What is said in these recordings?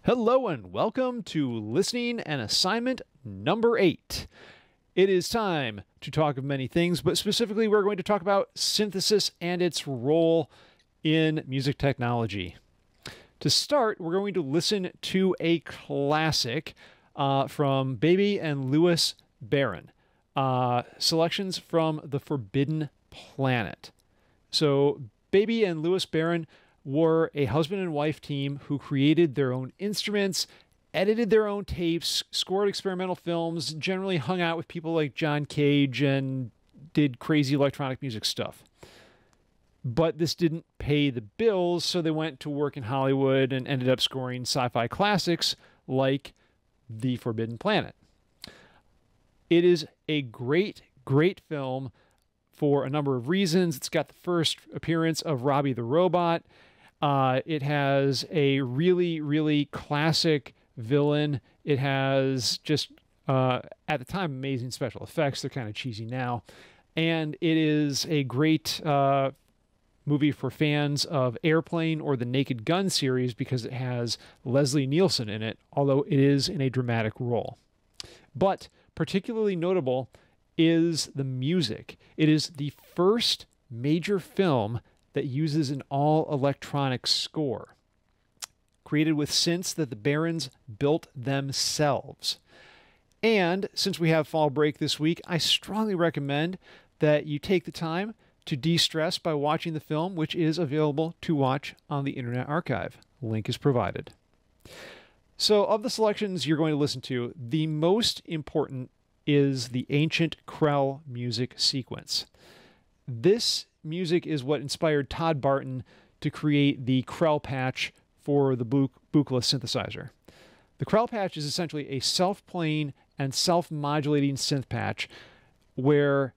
Hello and welcome to listening and assignment number 8. It is time to talk of many things, but specifically we're going to talk about synthesis and its role in music technology. To start, we're going to listen to a classic from Baby and Louis Barron, selections from The Forbidden Planet. So Baby and Louis Barron were a husband and wife team who created their own instruments, edited their own tapes, scored experimental films, generally hung out with people like John Cage and did crazy electronic music stuff. But this didn't pay the bills, so they went to work in Hollywood and ended up scoring sci-fi classics like The Forbidden Planet. It is a great, great film for a number of reasons. It's got the first appearance of Robbie the Robot. It has a really, really classic villain. It has just, at the time, amazing special effects. They're kind of cheesy now. And it is a great movie for fans of Airplane or the Naked Gun series because it has Leslie Nielsen in it, although it is in a dramatic role. But particularly notable is the music. It is the first major film that uses an all-electronic score, created with synths that the Barons built themselves. And since we have fall break this week, I strongly recommend that you take the time to de-stress by watching the film, which is available to watch on the Internet Archive. Link is provided. So of the selections you're going to listen to, the most important is the ancient Krell music sequence. This music is what inspired Todd Barton to create the Krell Patch for the Buchla synthesizer. The Krell Patch is essentially a self-playing and self-modulating synth patch where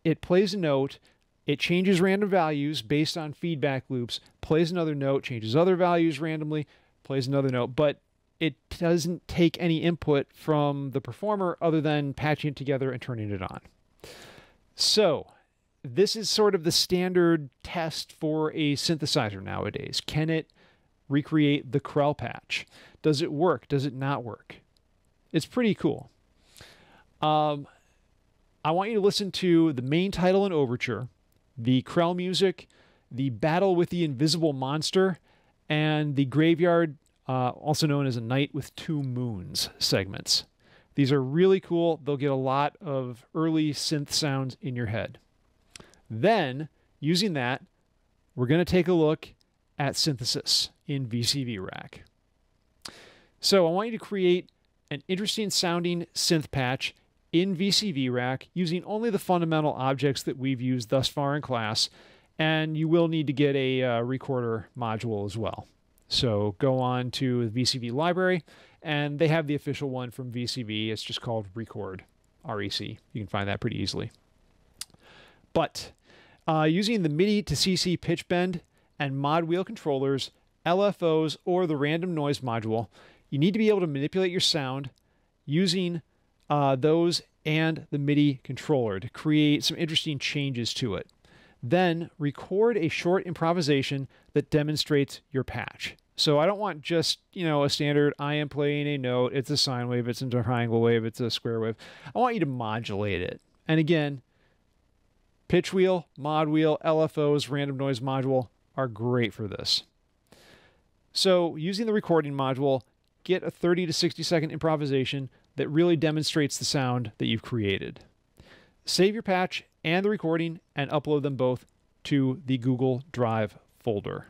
it plays a note, it changes random values based on feedback loops, plays another note, changes other values randomly, plays another note, but it doesn't take any input from the performer other than patching it together and turning it on. So this is sort of the standard test for a synthesizer nowadays. Can it recreate the Krell Patch? Does it work? Does it not work? It's pretty cool. I want you to listen to the main title and overture, the Krell music, the Battle with the Invisible Monster, and the Graveyard, also known as A Night with Two Moons segments. These are really cool. They'll get a lot of early synth sounds in your head. Then, using that, we're going to take a look at synthesis in Vcv Rack. So I want you to create an interesting sounding synth patch in Vcv Rack using only the fundamental objects that we've used thus far in class, and you will need to get a recorder module as well. So go on to the VCV library, and they have the official one from VCV. It's just called Record, R-E-C. You can find that pretty easily. But using the MIDI to CC pitch bend and mod wheel controllers, LFOs, or the random noise module, you need to be able to manipulate your sound using those and the MIDI controller to create some interesting changes to it. Then record a short improvisation that demonstrates your patch. So I don't want just, a standard, I am playing a note, it's a sine wave, it's a triangle wave, it's a square wave. I want you to modulate it. And again, pitch wheel, mod wheel, LFOs, random noise module are great for this. So using the recording module, get a 30 to 60 second improvisation that really demonstrates the sound that you've created. Save your patch and the recording and upload them both to the Google Drive folder.